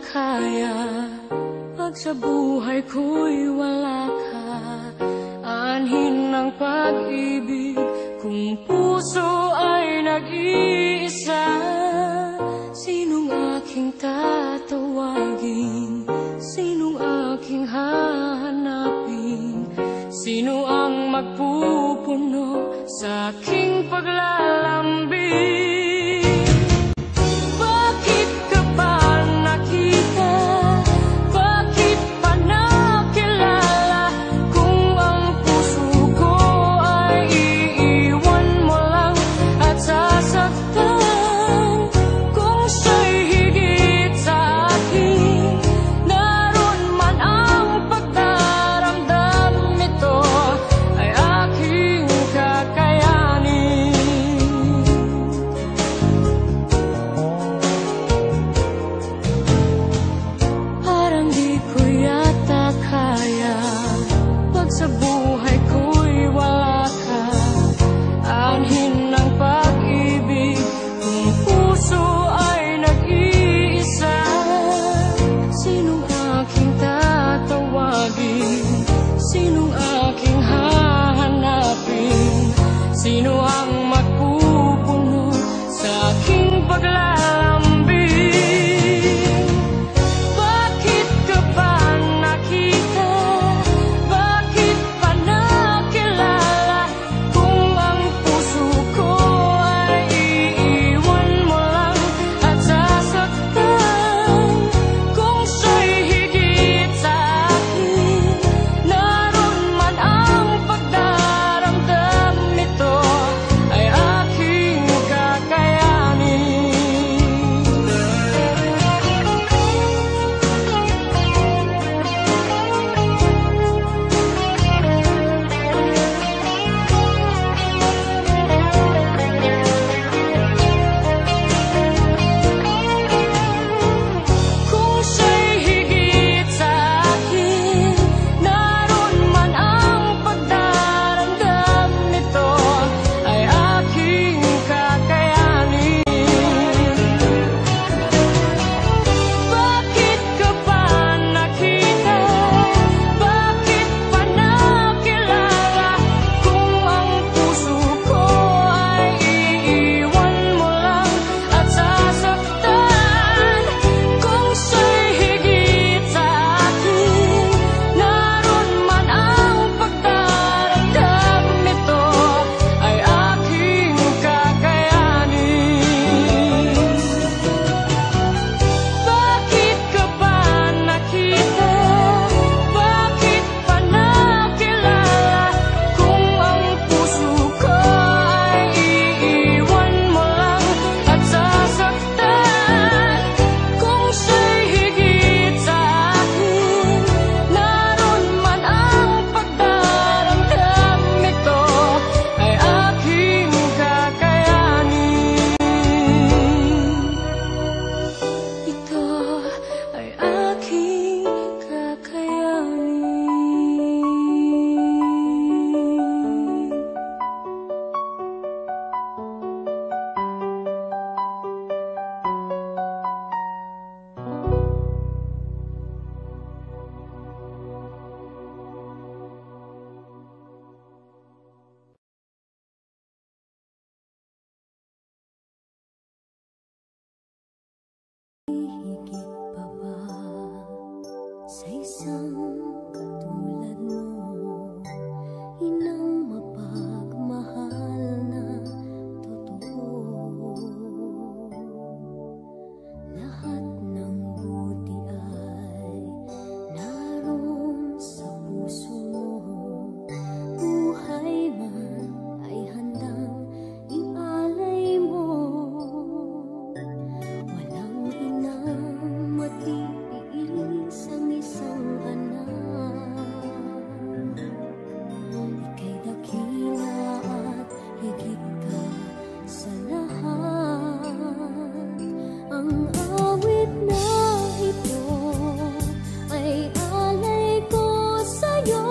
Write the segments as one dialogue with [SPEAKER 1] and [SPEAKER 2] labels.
[SPEAKER 1] kaya pag sa buhay ko'y wala ka. Anhin ng pag-ibig kung puso ay nag-iisa. Sinong aking tatawagin? Sinong aking hahanapin? Sino ang magpupuno sa aking paglalambing? Bakit ka ba nakita? Bakit pa nakilala? Kung ang puso ko ay iiwan mo lang at sasaktan. Kung siya'y higit sa akin, naroon man ang pagdaramdam nito ay aking kakayanin. Parang di ko yata kaya pag sa buhay ko'y wala ka. Anhin ng pag-ibig kung puso ay nag-iisa. Sinong aking tatawagin? Sinong aking hahanapin? Sino ang magpupuno sa aking paglalambing? Bakit ka ba nakita? Bakit pa nakilala? Kung ang puso ko ay iiwan mo lang at sasaktan. Kung siya'y higit sa akin, naroon man ang pagdaramdam nito ay aking kakayanin. Kung siya'y higit sa akin, naroon man ang pagdaramdam nito ay aking kakayanin. Bakit ka ba nakita? Bakit pa nakilala? Kung ang puso ko ay iiwan mo lang at sasaktan. Kung siya'y higit sa akin, naroon man ang pagdaramdam nito ay aking kakayanin. Bakit ka ba nakita? Bakit pa nakilala? Kung ang puso ko ay iiwan mo lang at sasaktan. Kung siya'y higit sa akin, naroon man ang pagdaramdam nito ay aking kakayanin. Ito ay aking kakayanin.
[SPEAKER 2] Higit pa ba sa isang katulad mo? Inang mapagmahal na totoo. Lahat ng buti ay naroon sa puso mo. Buhay man ay handang ialay mo. Walang inang matiis ang isang anak. Ika'y dakila at higit ka sa lahat. Ang awit na ito ay alay ko sa'yo.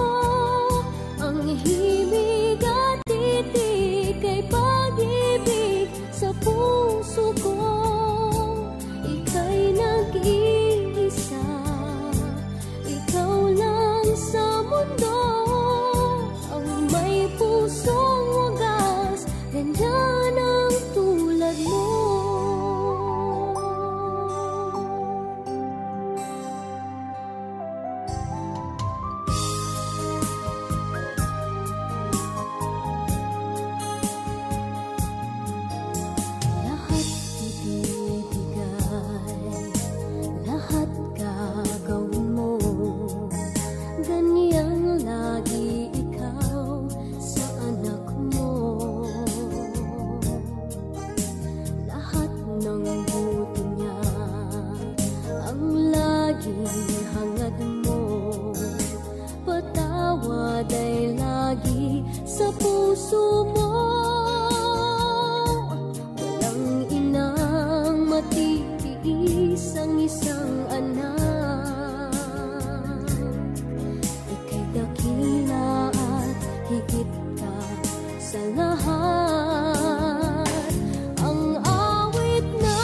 [SPEAKER 2] Ang himig at titig ay pag-ibig sa puso ko. Ika'y nag-iisa. ng buto niya, ang laging hangad mo. Patawad ay lagi sa puso mo. Walang inang matitiis ang isang anak. Ika'y dakila at higit ka sa lahat. Ang awit na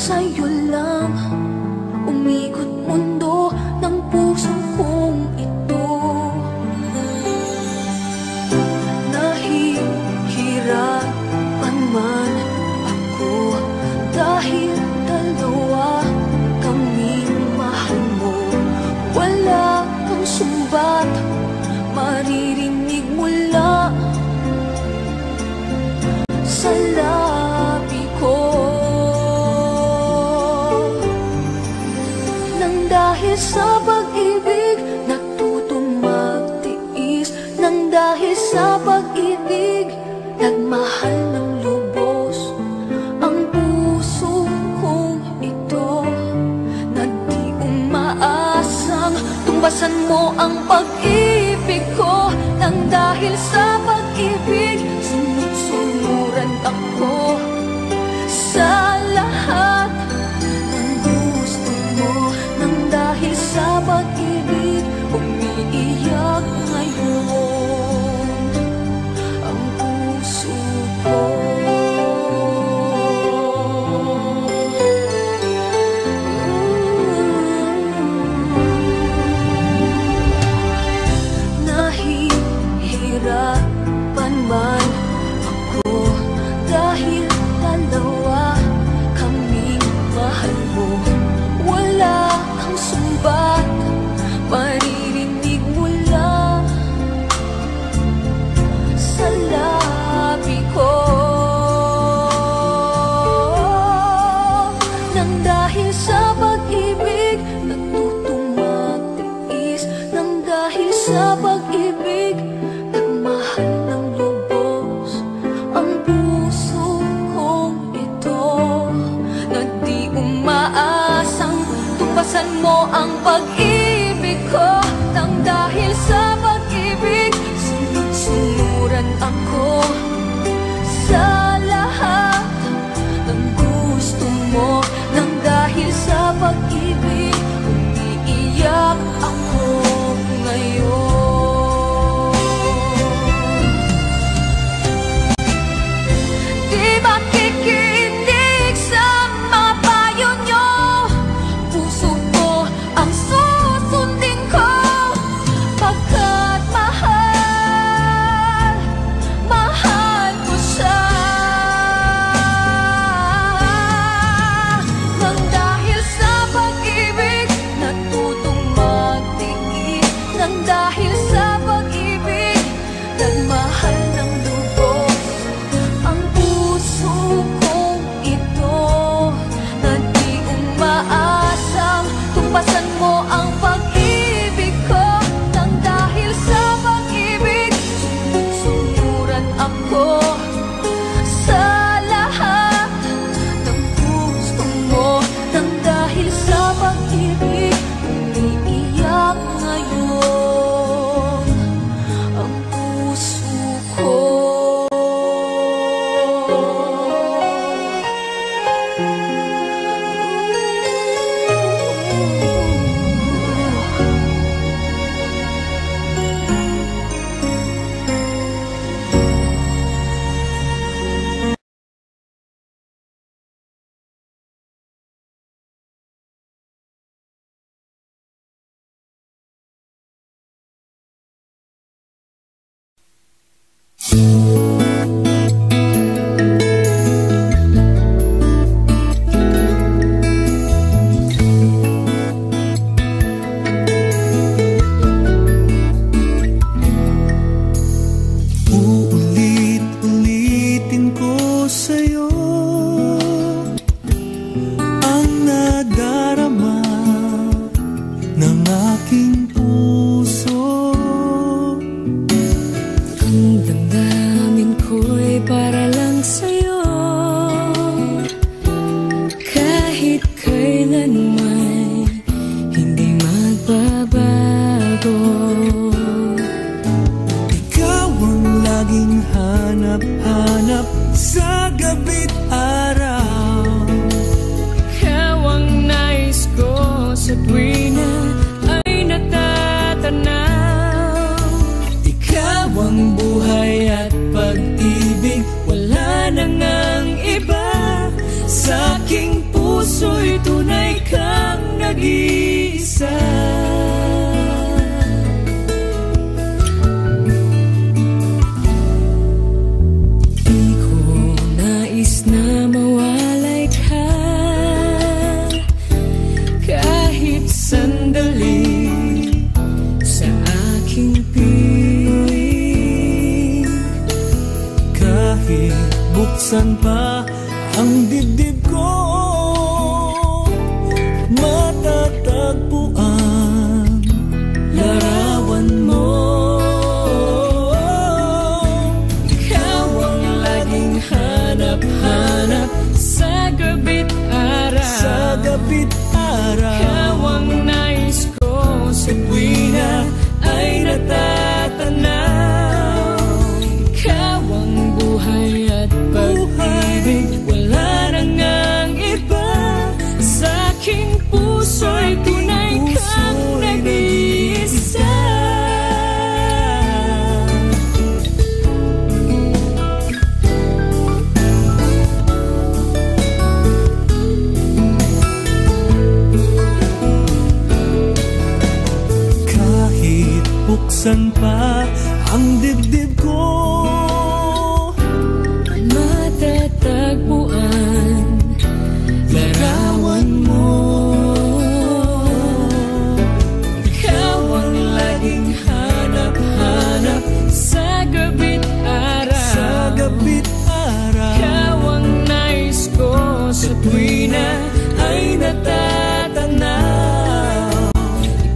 [SPEAKER 1] sa'yo lang umikot mundo ng puso kong ito. Nahihirapan man ako dahil dalawa kaming mahal mo. Wala kang sumbat maririnig mula sa labi ko. Nang dahil sa pag-ibig natutong magtiis, nang dahil sa pag-ibig nagmahal ng lubos ang puso kong ito, na di umaasang tumbasan mo ang pag-ibig ko. Nang dahil sa pag-ibig sunod-sunuran ako sa lahat ng gusto mo. Nang dahil sa pag-ibig umiiyak ngayon ang puso ko. Nahihirapan man ako dahil dalawa kaming mahal mo. Wala kang sumbat maririnig mula sa labi ko. Nang dahil sa pag-ibig natutong magtiis, nang dahil sa pag-ibig nagmahal ng lubos ang puso kong ito, na di umaasang tumpasan mo ang pag-ibig ko. Nang dahil sa pag-ibig sunod-sunuran ako sa lahat ng gusto mo. Nang dahil sa pag-ibig umiiyak ako ngayon. Di makikinig sa mga payo nyo, puso ko ang susundin ko, pagkat mahal, mahal ko siya. Nang dahil sa pag-ibig natutong magtiis, nang dahil sa pag-ibig nagmahal ng lubos ang puso kong ito, na di umaasang tumpasan mo ang pag-ibig ko. Nang dahil sa pag-ibig sunod-sunuran ako sa lahat ng gusto mo. Nang dahil sa pag-ibig umiiyak ngayon ang puso ko.
[SPEAKER 3] Uulit-ulitin ko sa'yo ang nadarama ng aking puso.
[SPEAKER 1] Ang damdamin ko'y para lang sa'yo, kahit kailanman hindi magbabago.
[SPEAKER 3] Ikaw ang laging hanap-hanap sa gabi't araw.
[SPEAKER 1] Ikaw ang nais ko sa tuwina ay natatanaw.
[SPEAKER 3] Ikaw ang buhay at pag-ibig, wala nang ang iba sa aking puso. puso'y tunay kang nag-iisa.
[SPEAKER 1] Di ko nais na mawalay ka kahit sandali sa aking piling.
[SPEAKER 3] Kahit buksan pa ang dibdib ko, matatagpuan larawan mo.
[SPEAKER 1] Ikaw ang laging hanap-hanap sa gabi't araw.
[SPEAKER 3] Sa gabi't araw,
[SPEAKER 1] Ikaw ang nais ko sa tuwina ay natatanaw. Ikaw ang buhay at pag-ibig, wala nang ang iba. Sa aking puso'y tunay kang nag-iisa.
[SPEAKER 3] kahit buksan pa ang dibdib ko,
[SPEAKER 1] Matatagpuan larawan mo. Ikaw ang laging hanap-hanap sa gabi't araw.
[SPEAKER 3] sa gabi't araw,
[SPEAKER 1] Ikaw ang nais ko sa tuwina ay natatanaw.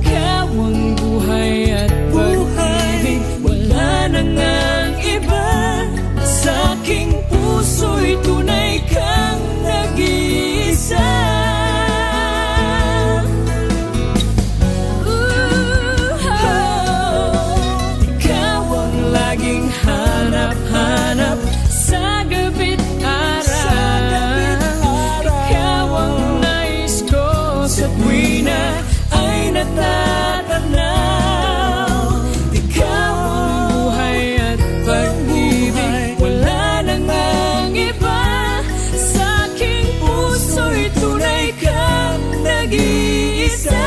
[SPEAKER 1] Ikaw ang buhay at pag-ibig, wala nang ang iba. Sa aking puso'y tunay kang nag-iisa. Ikaw ang laging hanap-hanap sa gabi't araw. Ikaw ang nais ko sa tuwina ay natatanaw. Ikaw ang buhay at pag-ibig, wala nang ang iba. Sa aking puso'y tunay kang nag-iisa.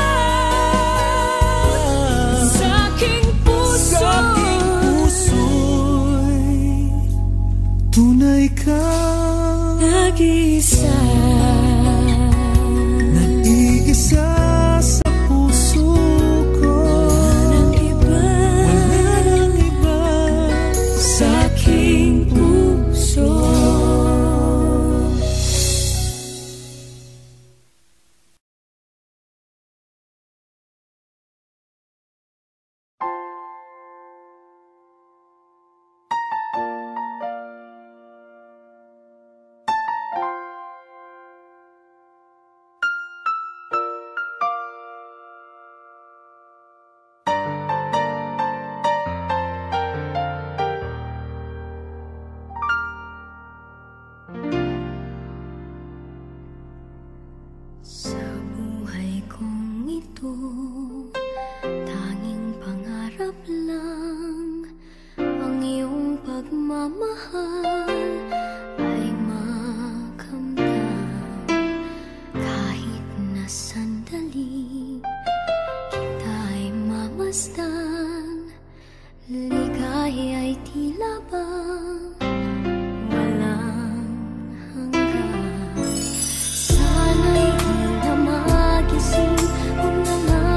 [SPEAKER 1] Sa aking puso,
[SPEAKER 3] puso'y tunay ka,
[SPEAKER 1] nag-iisa.
[SPEAKER 3] nag-iisa sa puso ko.
[SPEAKER 1] Nang iba,
[SPEAKER 3] Wala nang iba
[SPEAKER 1] sa aking puso.
[SPEAKER 2] Sa buhay kong ito, tanging pangarap lang ang iyong pagmamahal ay makamtan. Kahit na sandali kita'y mamasdan, ligaya'y tila bang walang hanggan. Sana'y di na magising kung nangarap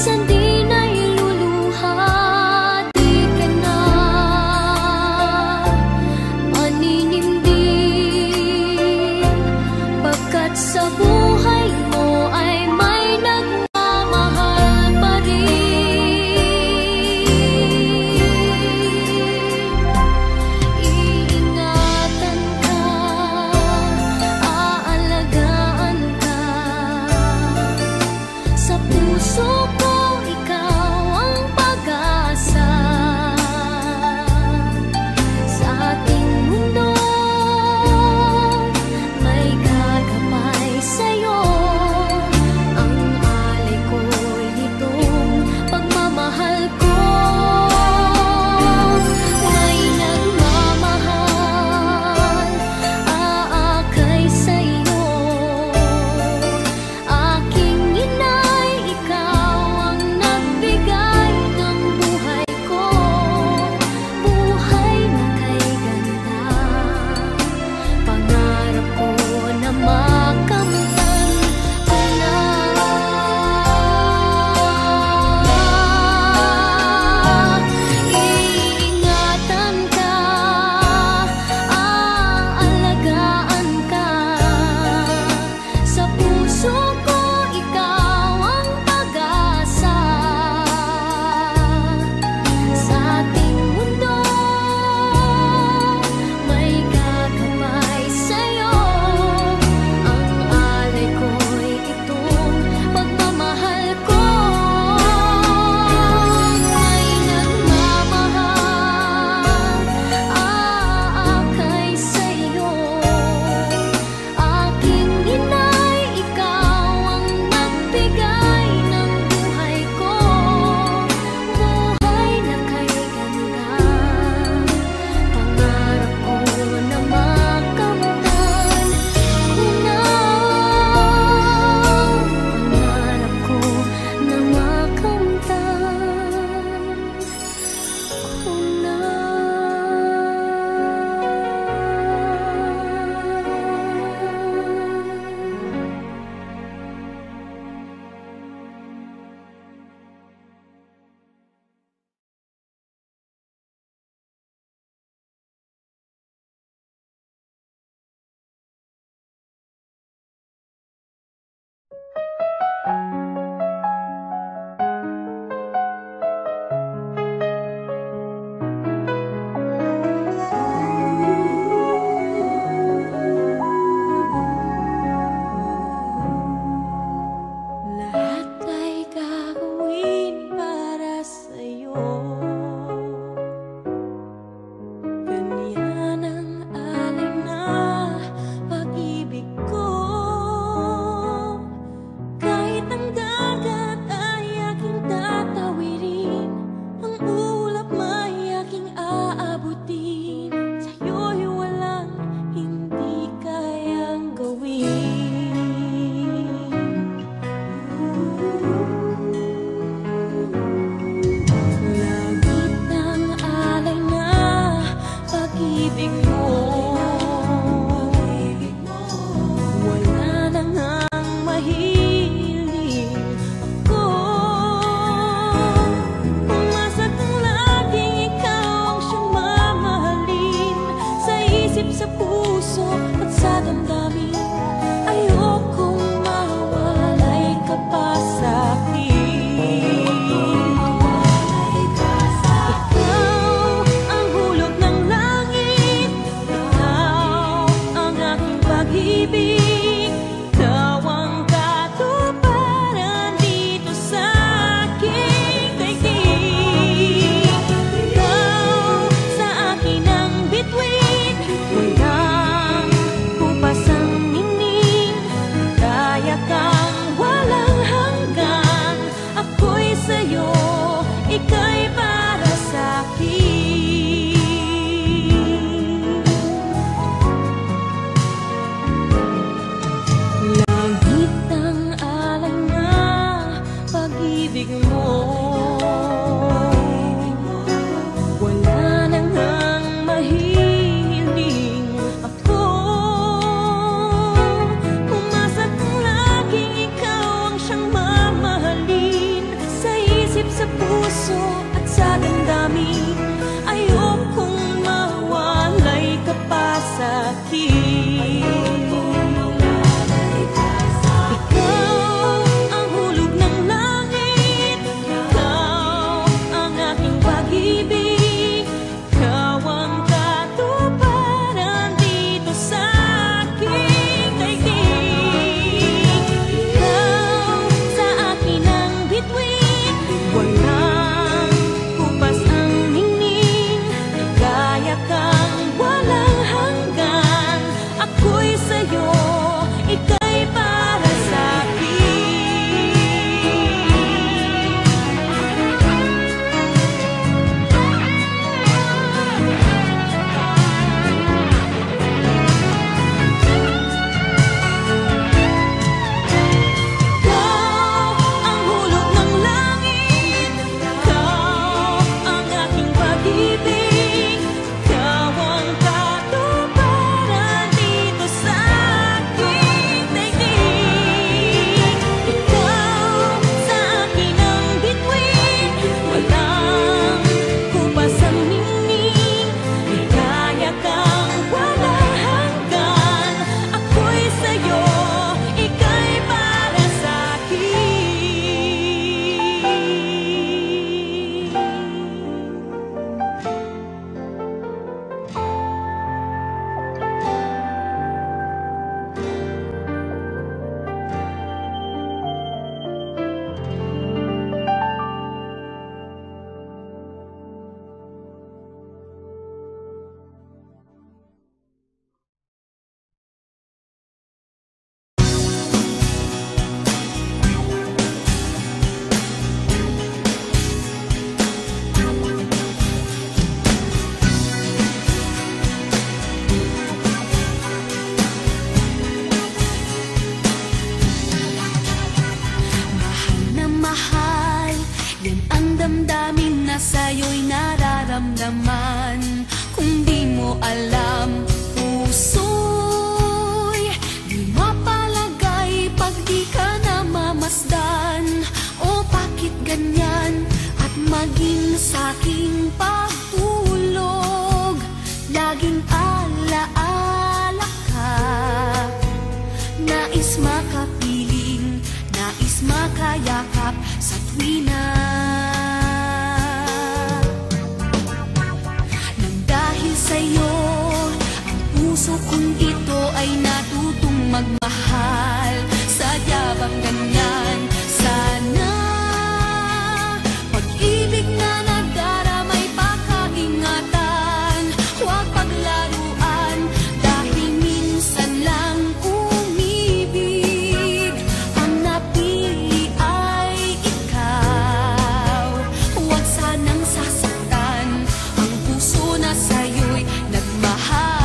[SPEAKER 2] minsan din ay luluha. Di ka na maninindig, pagkat sa buhay mo ay may nagmamahal pa rin. Iingatan ka, aalagaan ka. Sa puso ko, ikaw ang pag-asa. Sa ating mundo, may gagabay sa'yo. Ang alay ko'y nitong pagmamahal ko. May nagmamahal, aakay sa'yo. Aking inay, ikaw maging sa'king pagtulog, laging alaala ka. Nais makapiling, nais makayakap sa tuwina. Nang dahil sa'yo, ang puso kong ito ay natutong magmahal. Sadya bang ganyan? Sana pag-ibig na nagdaramay pakaingatan, huwag paglaruan dahil minsan lang umibig. Ang napili ay ikaw, huwag sanang sasaktan ang puso na sa'yo'y nagmahal.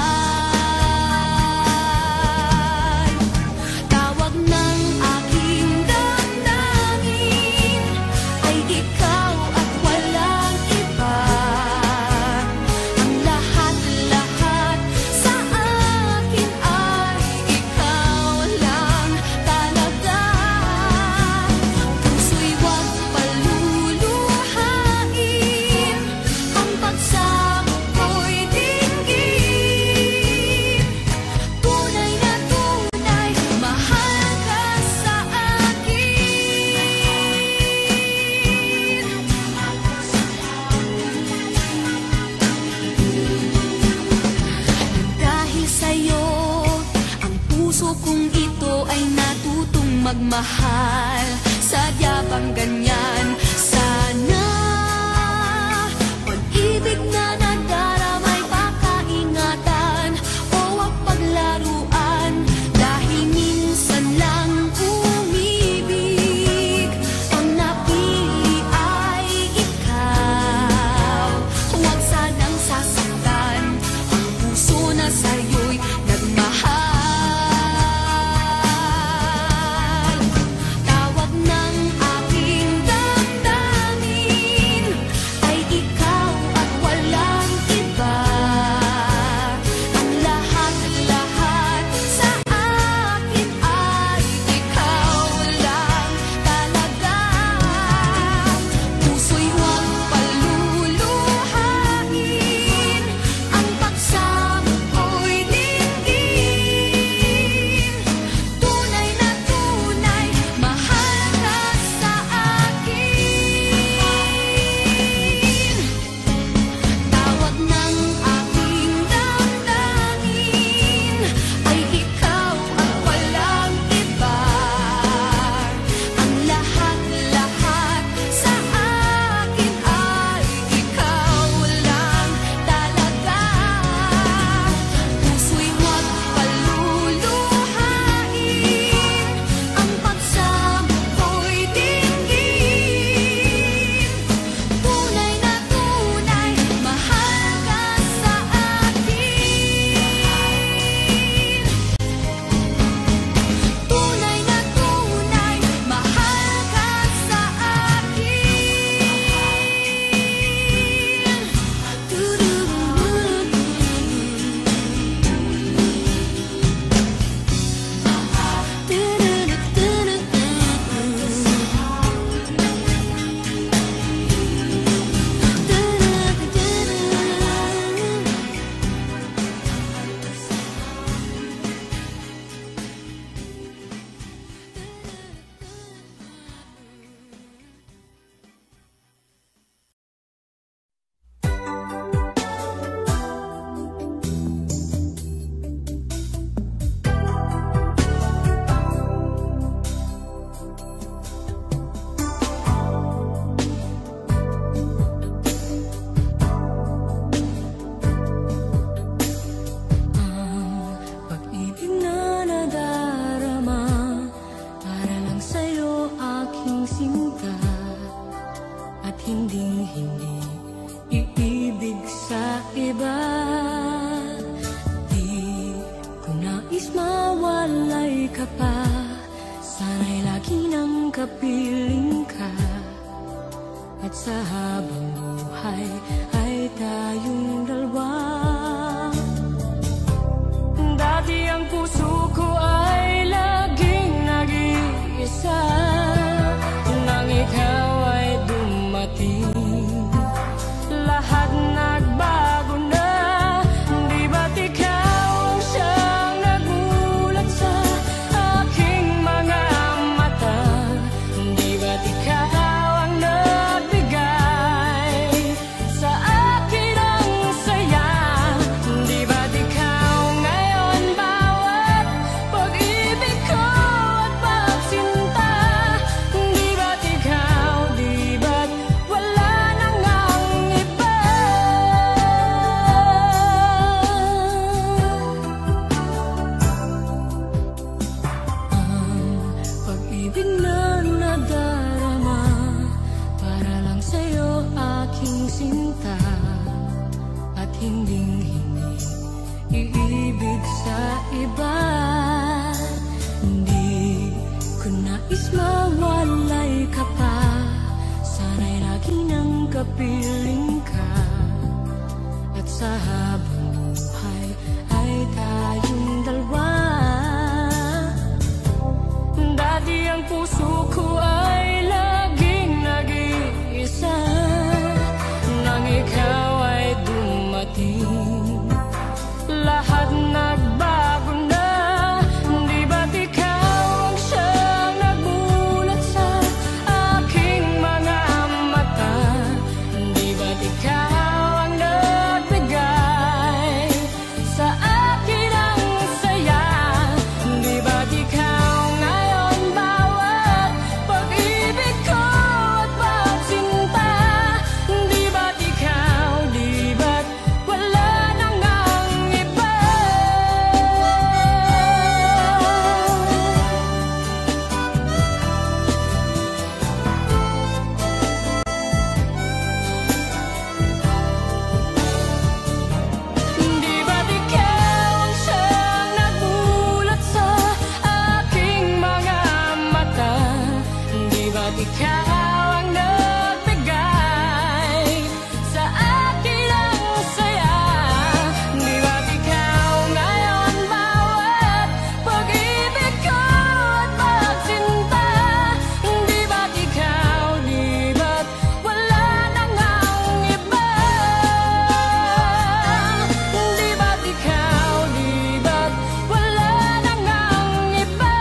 [SPEAKER 2] Tawag ng aking damdamin ay ikaw at walang iba. Ang lahat-lahat sa akin ay ikaw lang talaga. Puso'y huwag paluluhain, ang pagsamo ko'y dinggin. Tunay na tunay, mahal ka sa akin. Dahil sa'yo, ang puso kong ito ay natutong magmahal. Sadya bang ganyan? Sana pag-ibig na nagdaramay pakaingatan, o wag paglaruan dahil minsan lang umibig. Ang napili ay ikaw, huwag sanang sasaktan ang puso na sa'yo'y nagmahal. Tawag ng aking damdamin ay ikaw at walang iba. Ang lahat-lahat sa akin ay ikaw lang talaga. Puso'y huwag paluluhain, ang pagsamo ko'y dinggin. Tunay na tunay, mahal ka sa akin. Tawag ng aking damdamin ay ikaw at walang iba. Ang lahat-lahat sa akin ay ikaw lang talaga. Puso'y huwag paluluhain, ang pagsamo ko'y dinggin. Tunay na tunay, mahal ka sa akin. Tunay na tunay, mahal ka sa pag-ibig na nadarama para lang sa'yo aking sinta, at hindi iibig sa iba. Di ko nais mawalay ka pa, sana'y lagi nang kapiling ka. At sa habang buhay ay tayong dalawa. Dati ang puso ko ay laging nag-iisa, nang ikaw ay dumating.
[SPEAKER 1] kapiling ka, at sa habang buhay ay tayong dalawa. Dati ang puso ko ay laging nag-iisa, nang ikaw ay dumating, lahat nagbago na. Di ba't ikaw ang siyang nagmulat sa aking mga mata? Di ba't ikaw ang nagbigay sa akin ang saya? Di ba't ikaw ngayon bawat pag-ibig ko at pagsinta? Di ba't ikaw, di ba't wala nang ang iba? Di ba't ikaw ang siyang nagmulat sa aking mga mata? Di ba't ikaw ang nagbigay sa akin ang saya? Di ba't ikaw ngayon bawat pag-ibig ko at pagsinta? Di ba't ikaw, di ba't wala nang ang iba? Di ba't ikaw, di ba't wala nang ang iba?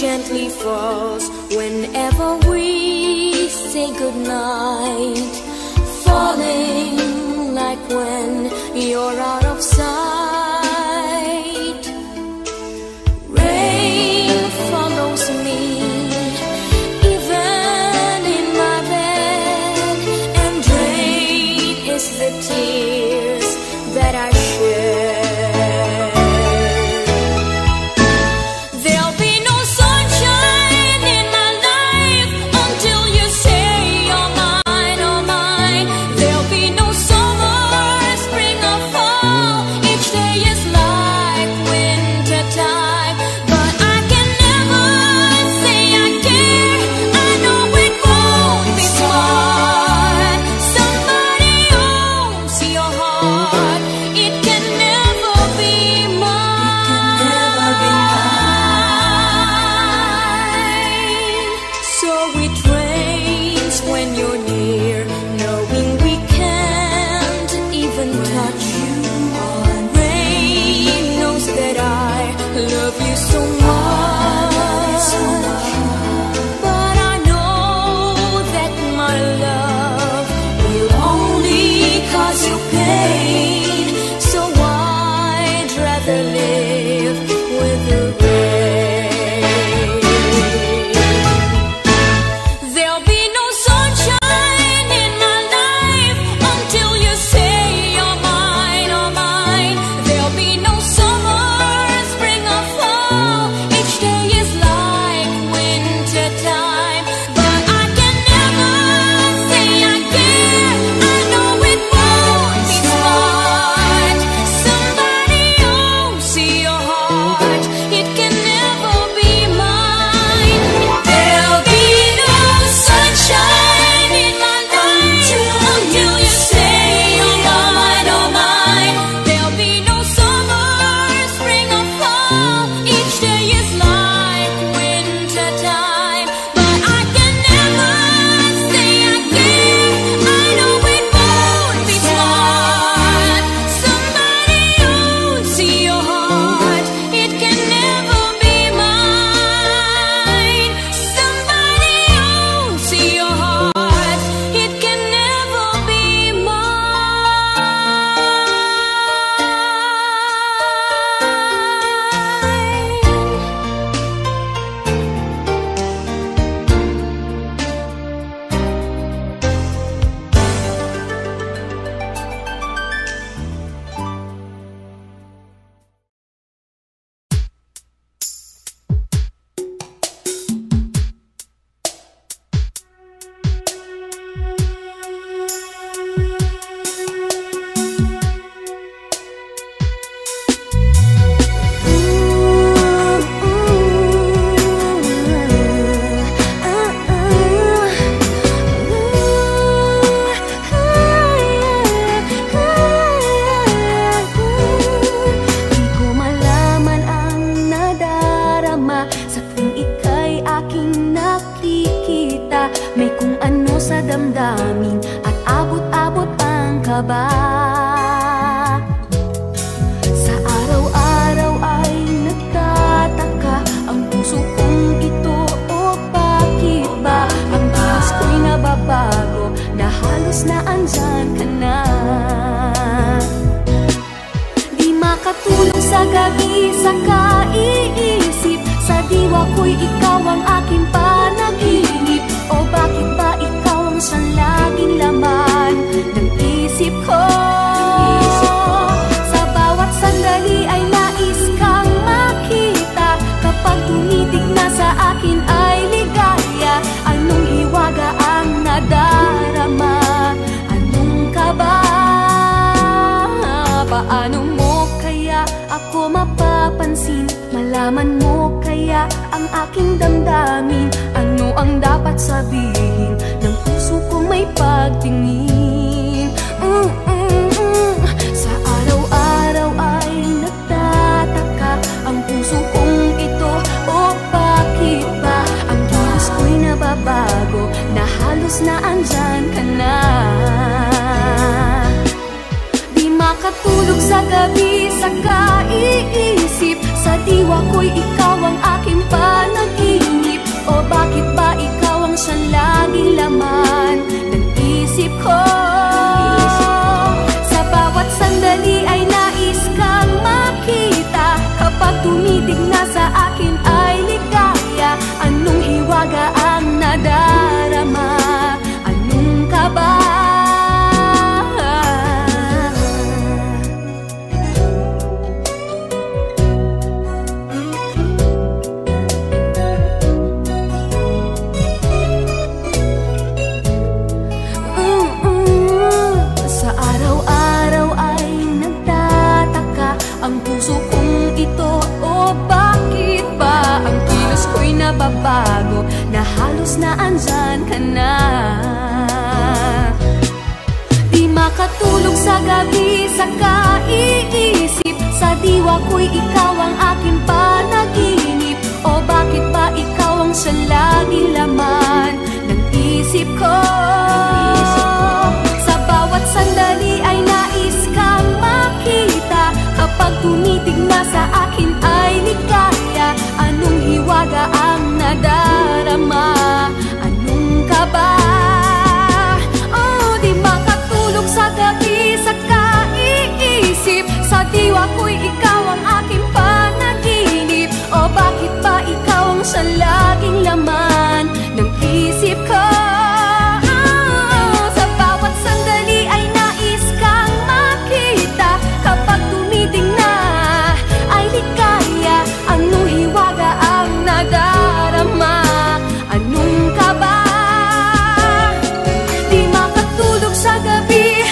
[SPEAKER 2] gently falls whenever we say goodnight, falling like when you're out of sight. Rain follows me even in my bed, and rain is the tears that I shed.
[SPEAKER 4] damdamin at abot-abot ang kaba. Sa araw-araw ay nagtataka ang puso kong ito, o bakit ba ang Diyos ko'y nababago na halos na andyan ka na. Di makatulog sa gabi sa kaiisip, sa diwa ko'y ikaw ang aking panaginip. O bakit ba ikaw ang siyang laging laman ng isip ko? Sa bawat sandali ay nais kang makita. Kapag tumitig na sa akin ay ligaya. Anong hiwaga ang nadarama? Anong kaba? Paano mo kaya ako mapapansin? Malaman mo kaya ang aking damdamin? Ano ang dapat sabihin ng puso ko may pagtingin? Sa araw-araw ay nagtataka ang puso kong ito, o bakit ba ang Diyos ko'y nababago na halos na andyan ka na. Di makatulog sa gabi sa kaiisip, sa diwa ko'y ikaw ang aking panaginip. Diyos na andyan ka na. Di makatulog sa gabi sa kaiisip, sa diwa ko'y ikaw ang aking panaginip. O bakit ba ikaw ang siya laging laman ng isip ko? Sa bawat sandali ay nais kang makita. Kapag tumitig na sa akin ay ligaya. Anong hiwaga ang nadarama? Anong kaba? Oh, di makatulog sa gabi sa kaiisip, sa diwa ko'y ikaw ang aking panaginip. O bakit ba ikaw ang siya laging laman ng isip ko? Sa bawat sandali ay nais kang makita. Kapag tumiting na ay ligaya. Anong hiwaga ang nadarama? Anong kaba? Di makatulog sa gabi,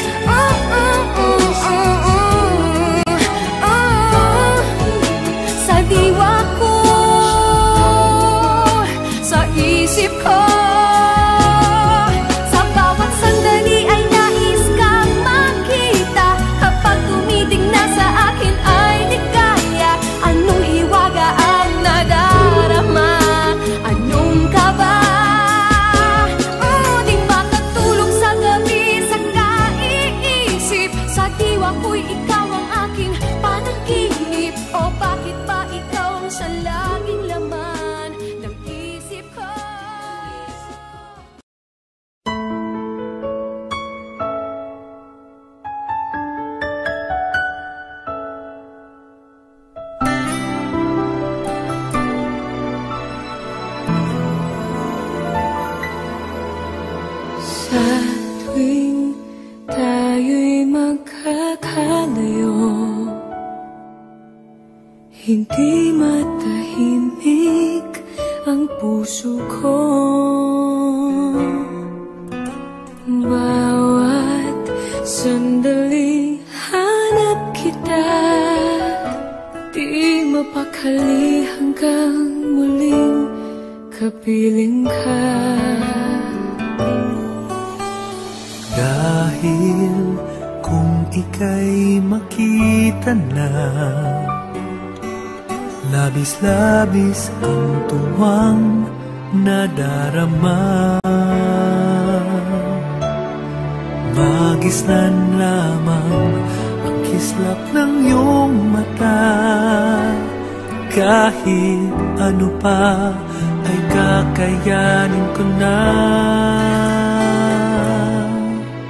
[SPEAKER 4] sa diwa ko, sa isip ko. Sa bawat sandali ay nais kang makita. Kapag tumiting na sa akin ay ligaya. Anong hiwaga ang nadarama? Anong kaba? Oh, di makatulog sa gabi sa kaiisip, sa diwa ko'y ikaw ang aking panaginip. O bakit ba ikaw ang siya laging laman ng isip ko?
[SPEAKER 1] Sa tuwing tayo'y magkakalayo, hindi matahimik ang puso ko. Bawat sandali hanap kita, di mapakali hanggang muling kapiling ka.
[SPEAKER 3] Dahil kung ika'y makita na, labis-labis ang tuwang nadarama. Magisnan lamang ang kislap ng iyong mata. Kahit ano pa ay kakayanin ko na.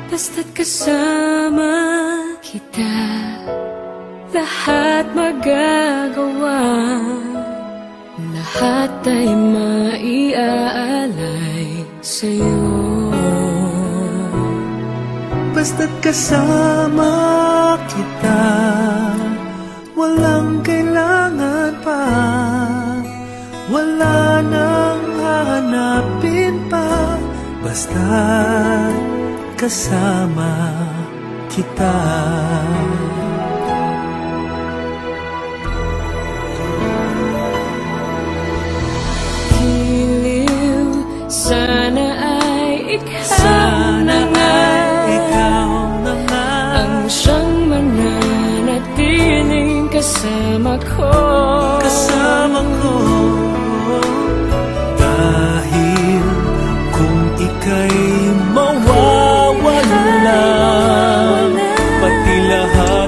[SPEAKER 1] Basta't kasama kita, lahat magagawa. Lahat ay maiaalay sa'yo.
[SPEAKER 3] Basta't kasama kita, walang kailangan pa. Wala nang hahanapin pa. Basta't kasama kita.
[SPEAKER 1] Giliw, sana ay ikaw
[SPEAKER 3] Sana ay ikaw na nga
[SPEAKER 1] ang siyang mananatiling kasama ko.
[SPEAKER 3] kasama ko. Dahil kung ika'y mawawala, pati lahat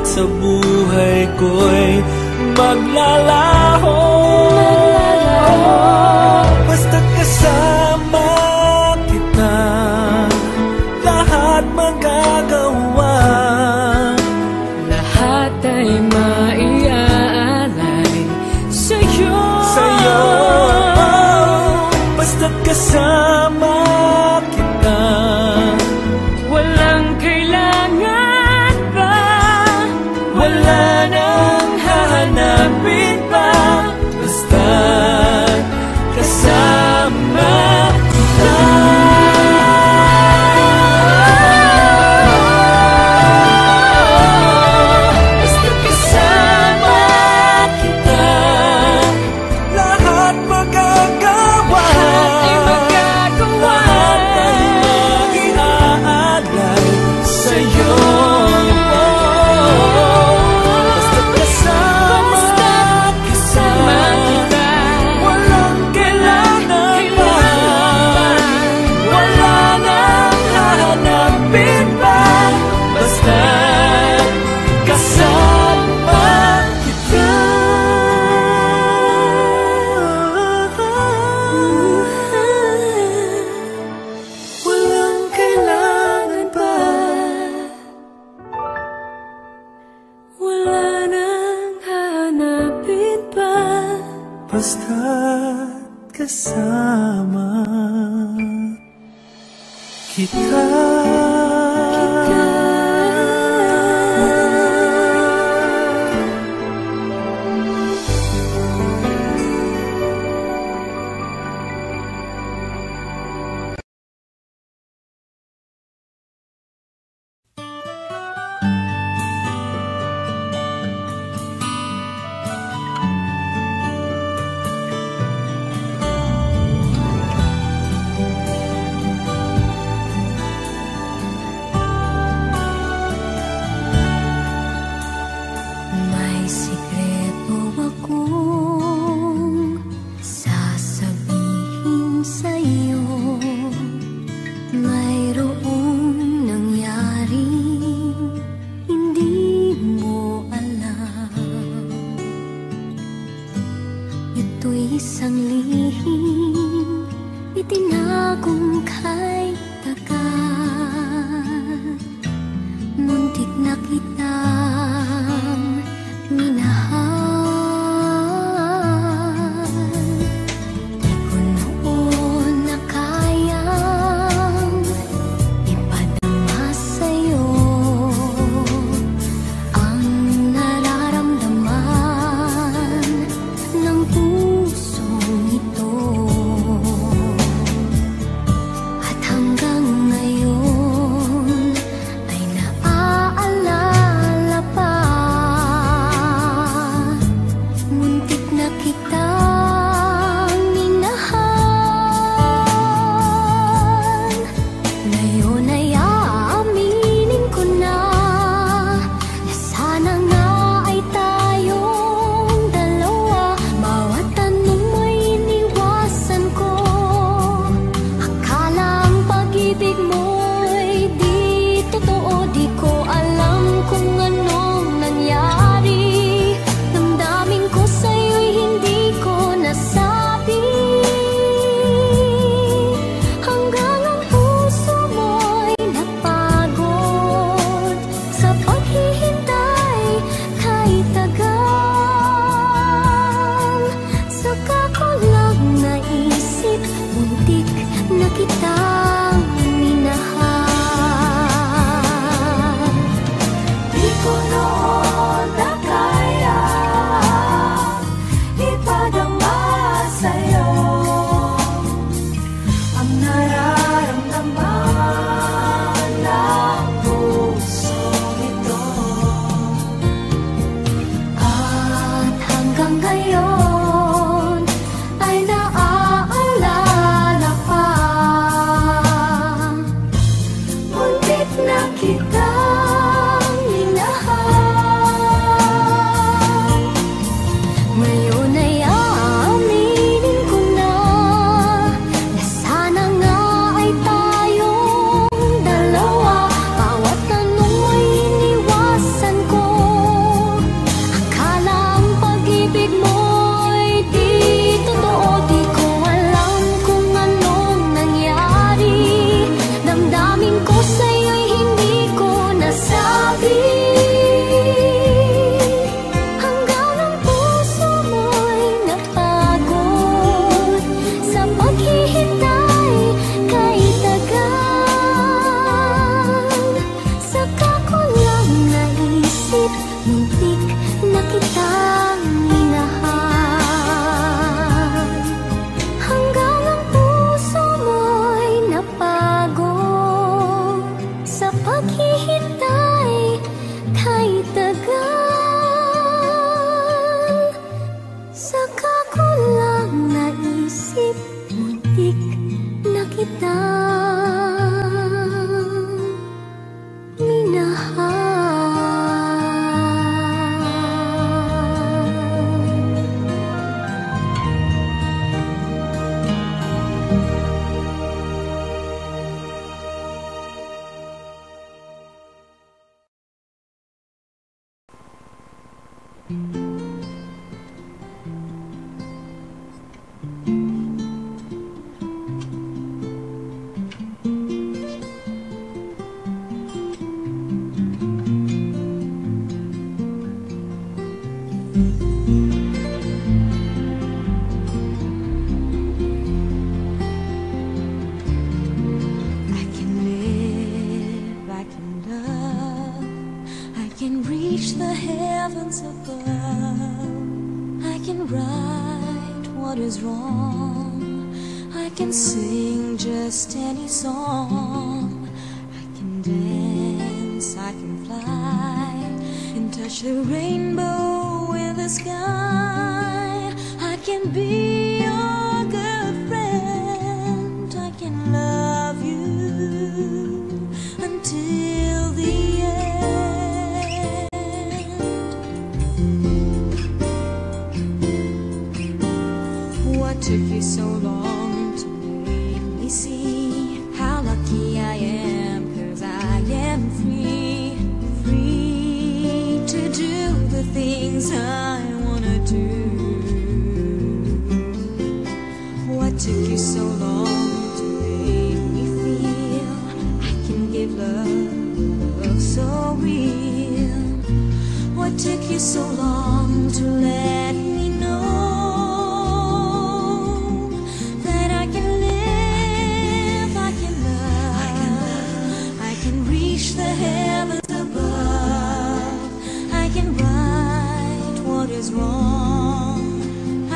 [SPEAKER 3] basta't kasama kita.
[SPEAKER 2] Ngayon ay aaminin ko na heavens above. I can right what is wrong. I can sing just any song. I can dance, I can fly, and touch the rainbow in the sky. I can be your good friend. I can love you until the end. What took you so long to make me see how lucky I am? 'Cause I am free, free to do the things I wanna do. What took you so long to make me feel I can give love so real? What took you so long to let me know that I can live, I can love, I can reach the heavens above. I can right what is wrong.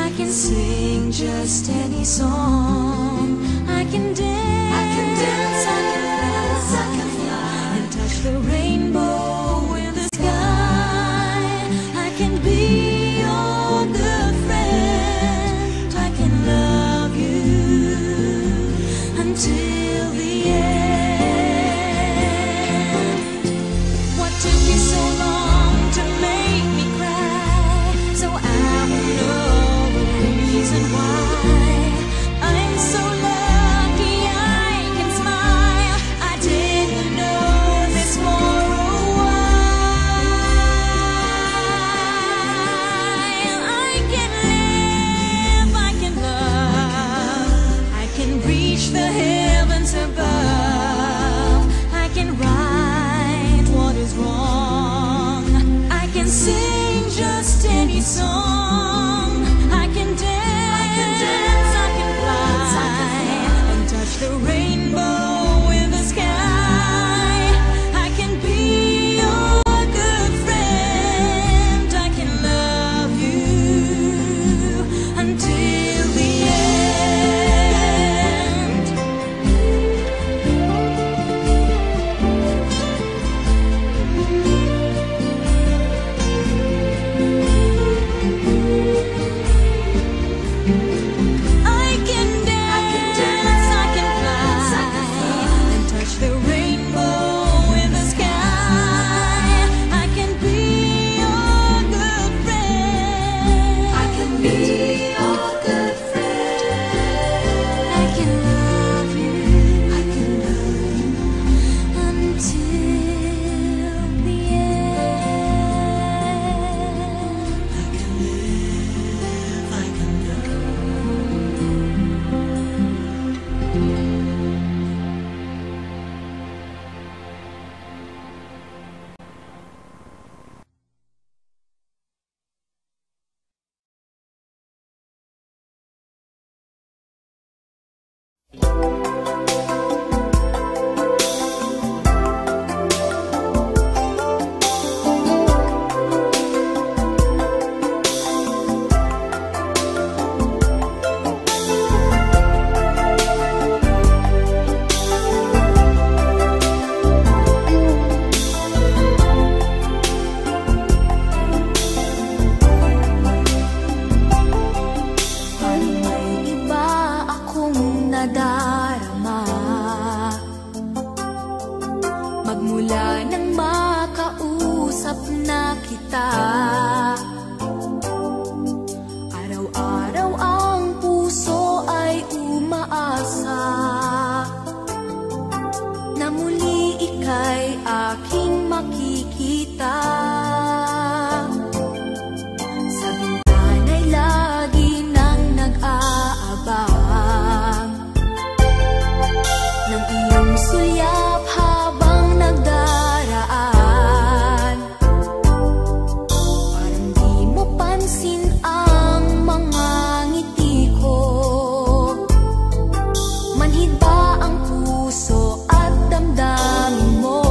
[SPEAKER 2] I can sing just any song. I can dance, I can dance, I can dance, I can fly, and touch the rainbow in the sky. I can be your good friend. I can love you until the end. What took you so long to make me cry? So I will know the reason why. I'm so lucky I can smile. I didn't know this for a while. I can live, I can love, I can reach the heavens above. I can right what is wrong. I can sing just any song. I can dance, I can fly, and touch the rainbow in the sky. I can be your good friend. I can love you until the end. I can dance, I can fly, and touch the rainbow in the sky. I can be your good friend. I can be your good friend. I can love you, I can love you until the end. I can live, I can love. May iba akong nadarama magmula nang makausap na kita. Araw-araw ang puso ay umaasa na muli ika'y aking makikita. Sa bintana'y lagi nang nag-aabang ng iyong sulyap habang nagdaraan. Parang di mo pansin ang mga ngiti ko. Manhid ba ang puso at damdamin mo?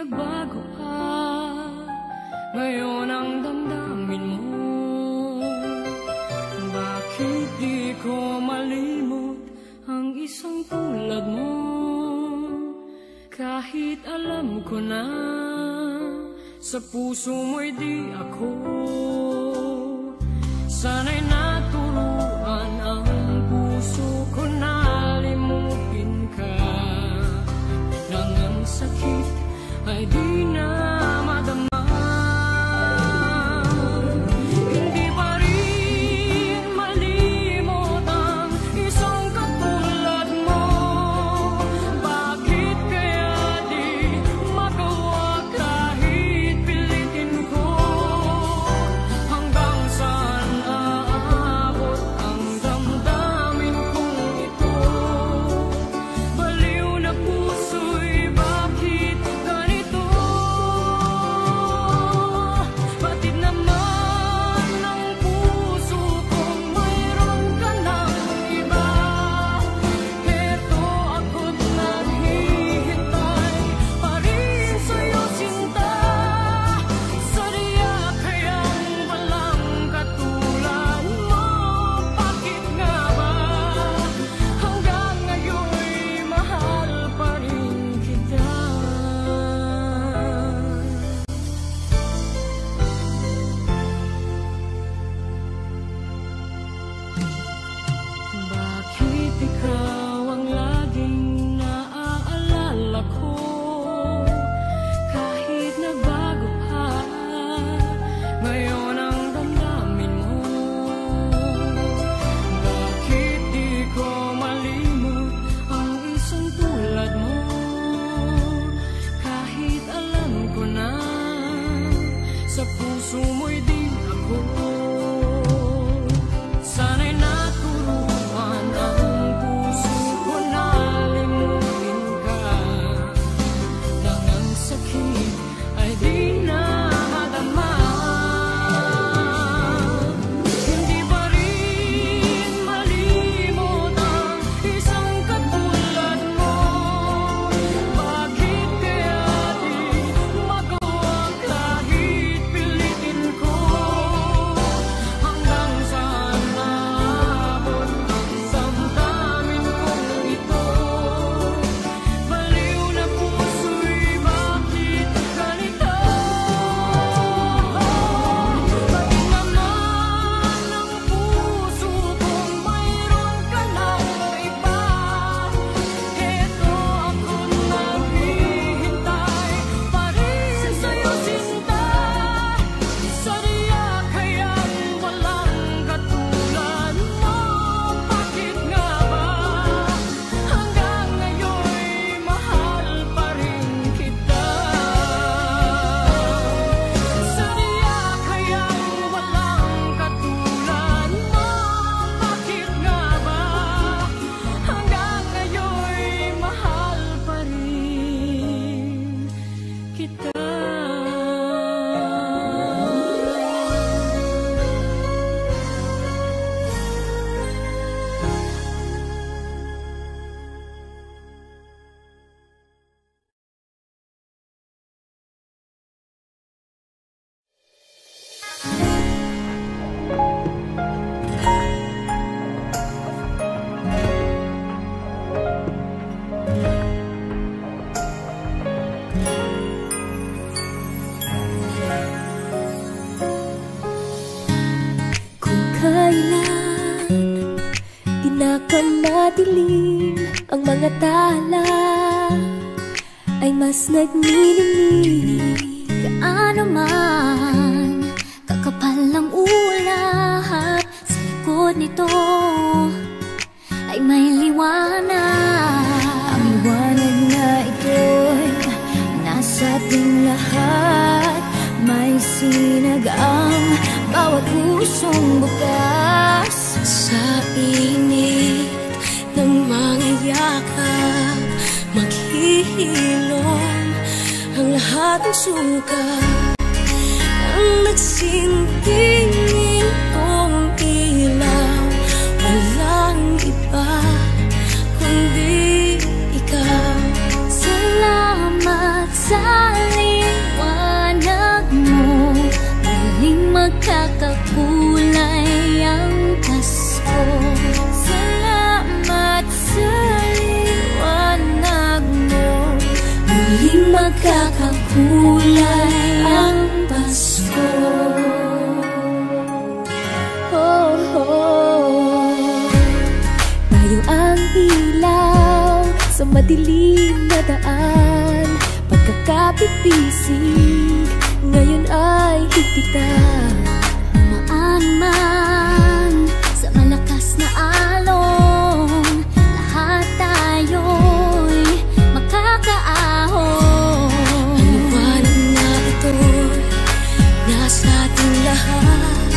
[SPEAKER 1] nagbago ka, ngayon ang damdamin mo. Bakit di ko malimot ang isang tulad mo? Kahit alam ko na sa puso mo'y di ako. Sana'y naturuan ang puso ko na limutin ka, nang ang sakit ay di na madama. Hindi pa rin malimot ang isang katulad mo. Bakit kaya di magawa kahit pilitin ko? Hanggang saan aabot ang damdamin kong ito? Baliw na puso'y bakit ganito? Batid naman ng puso kong mayroon ka ng iba. Heto ako't naghihintay pa rin sa'yo, sinta. Sadya kayang walang katulad mo. Bakit nga ba hanggang ngayon'y mahal pa rin kita? Bakit ikaw ang laging naaalala ko? Kahit nagbago ka, ngayon ang damdamin mo. Bakit di ko malimot ang isang tulad mo? Kahit alam ko na sa puso mo'y di ako. Sana'y naturuan ang puso ko na limutin ka, nang ang sakit ay di na madama. Hindi pa rin malimot ang isang katulad mo. Bakit kaya di magawa kahit pilitin ko? Hanggang saan naabot ang damdamin kong ito? Baliw na puso'y bakit ganito? Bakit naman ang puso kong mayroon ka ng iba? Heto ako't naghihintay pa rin sa'yo, sinta. Sadya kayang walang katulad mo. Bakit nga ba hanggang ngayon'y mahal pa rin kita? Sadya kayang walang katulad mo. Bakit nga ba hanggang ngayon'y mahal pa rin kita?
[SPEAKER 4] Kung kailan pinakamadilim ang mga tala, ay mas nagniningning gaano man kakapal ang ulap. Sa likod nito ay may liwanag. Ang liwanag na ito'y nasa ating lahat. May sinag ang bawat pusong bukas. Sa init ng mga yakap, maghihilom ang lahat ng suka. Ang nagsinting itong ilaw, walang iba kundi ikaw. Salamat sa
[SPEAKER 2] magkakakulay ang Pasko. Salamat sa liwanag mo, muling magkakakulay ang Pasko. Oh, oh. Tayo ang ilaw sa madilim na daan, pagkakapipisig ngayon ay higpitan. Dumaan man sa malakas na alon, lahat tayo'y makakaahon. Liwanag na ito'y nasa ating lahat,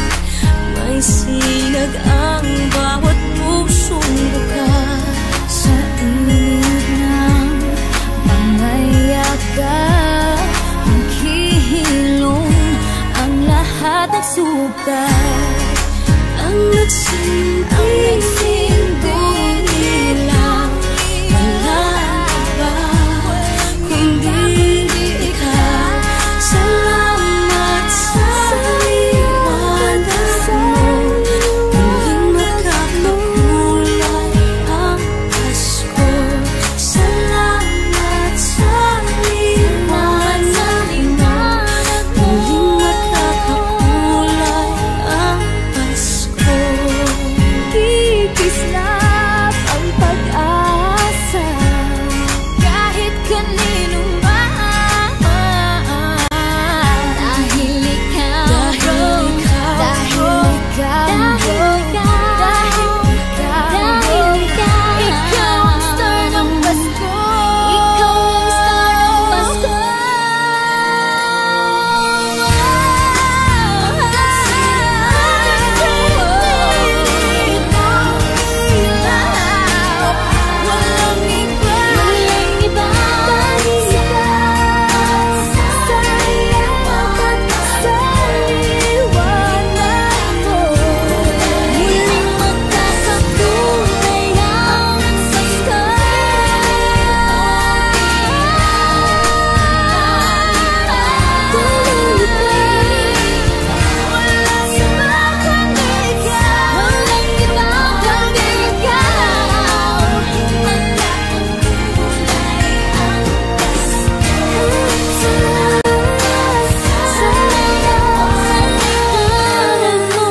[SPEAKER 2] may sinag ang bawat pusong bukas. Sa init ng pangayakap, maghihilom ang lahat ng sugat. Ang nagsilbing ilaw, walang iba kundi ikaw. Salamat sa liwanag mo, muling magkakakulay ang Pasko. Salamat sa liwanag mo, muling magkakakulay ang Pasko. Kikislap ang pag-asa kahit kanino man, dahil ikaw, ikaw ang star ng Pasko. Ikaw ang star ng Pasko. Walang iba, dahil ikaw sa liwanag mo, muling magkakakulay ang Pasko. Walang iba, kundi ikaw. Walang iba kundi ikaw. Magkakakulay ang Pasko. Sa liwanag mo,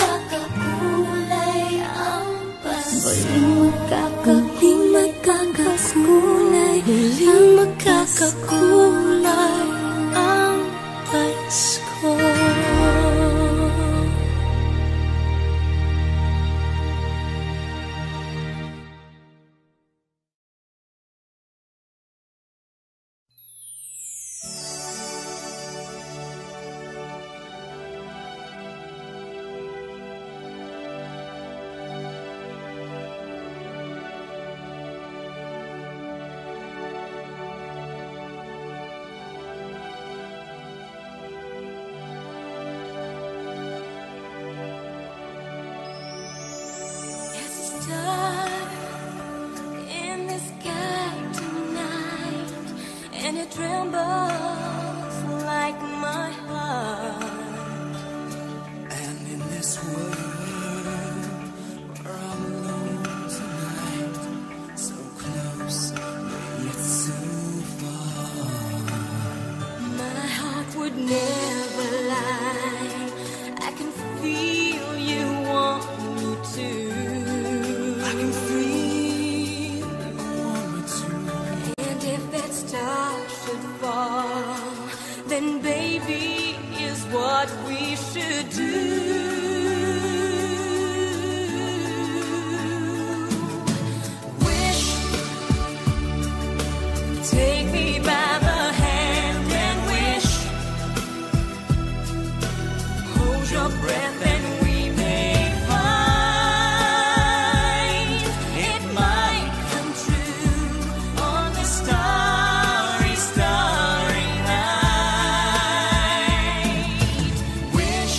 [SPEAKER 2] magkakakulay ang Pasko. Muling magkakakulay, muling magkakakulay ang Pasko. It's dark in the sky tonight, and it trembles like my heart.
[SPEAKER 3] And in this world where I'm alone tonight, so close yet so far,
[SPEAKER 2] My heart would never lie. I can feel you want me to.
[SPEAKER 3] I can feel you want me to.
[SPEAKER 2] And if that star should fall, then baby is what we should do. Wish, take me by the hand and wish. Hold your breath and we may find it might come true on the starry, starry night. Wish,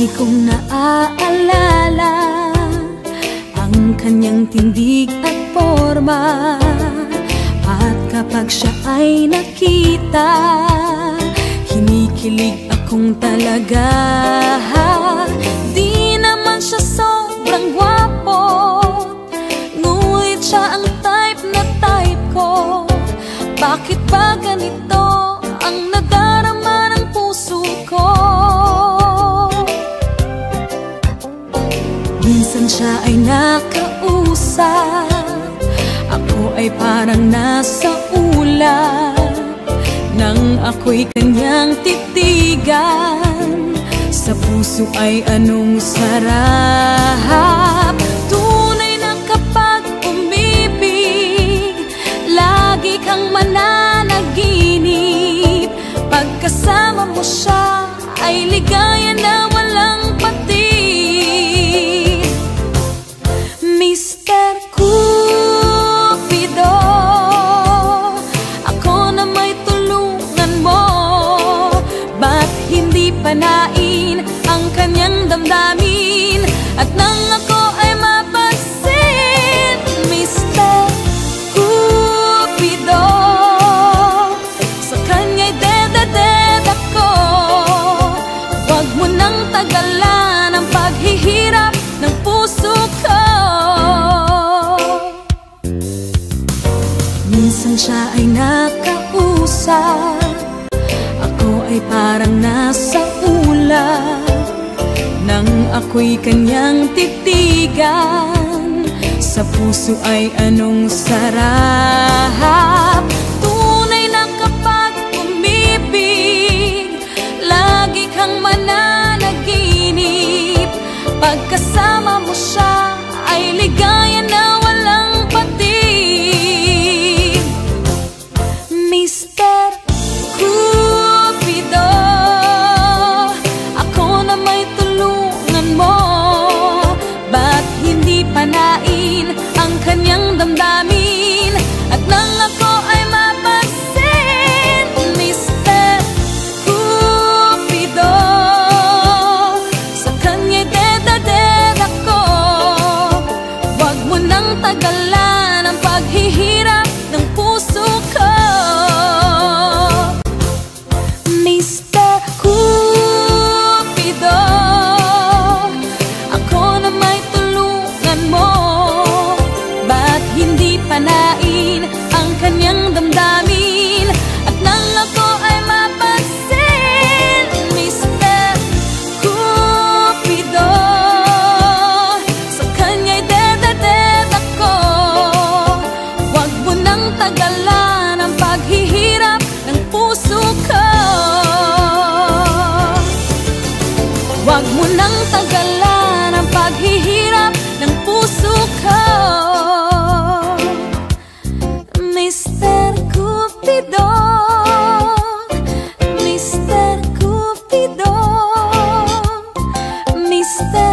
[SPEAKER 2] Lagi kong naaalala ang kanyang tindig at forma. At kapag siya ay nakita, kinikilig akong talaga. Di naman siya sobrang gwapo, ngunit siya ang type na type ko. Bakit ba ganito ang nadarama ng puso ko? Minsan siya ay nakausap, ako ay parang nasa ulap. Nang ako'y kanyang titigan, sa puso ay anong sarap. Tunay na kapag umibig, lagi kang mananaginip. Pagkasama mo siya ay ligaya na walang patid. Mr. Cupido, ako na may tulungan mo. Ba't hindi panain ang kanyang damdamin? At nang ako ay mapansin, Mr. Cupido, sa kanya'y dededed ako. Huwag mo nang tagalan ang paghihirap ng puso ko. Minsan siya ay nakausap, ako ay parang nasa ulap. Nang ako'y kanyang titigan, sa puso ay anong sarap. Tunay na kapag umibig, lagi kang mananaginip. Pagkasama mo siya ay ligaya na walang patid. Mr. Cupido, ako na may tulungan mo. Ba't hindi panain ang kanyang damdamin? At nang ako ay mapansin, Mr. Cupido, sa kanya'y dededed ako. Huwag mo nang tagalan ang paghihirap ng puso ko. Mr. Cupido, ako na may tulungan mo. Ba't hindi panain ang kanyang damdamin? At nang ako ay mapansin, Mr. Cupido, sa kanya'y dededed ako. Huwag mo nang tagalan ang paghihirap ng puso ko. Huwag mo nang tagalan ang paghihirap ng puso ko. Mr. Cupido, Mr. Cupido, Mr.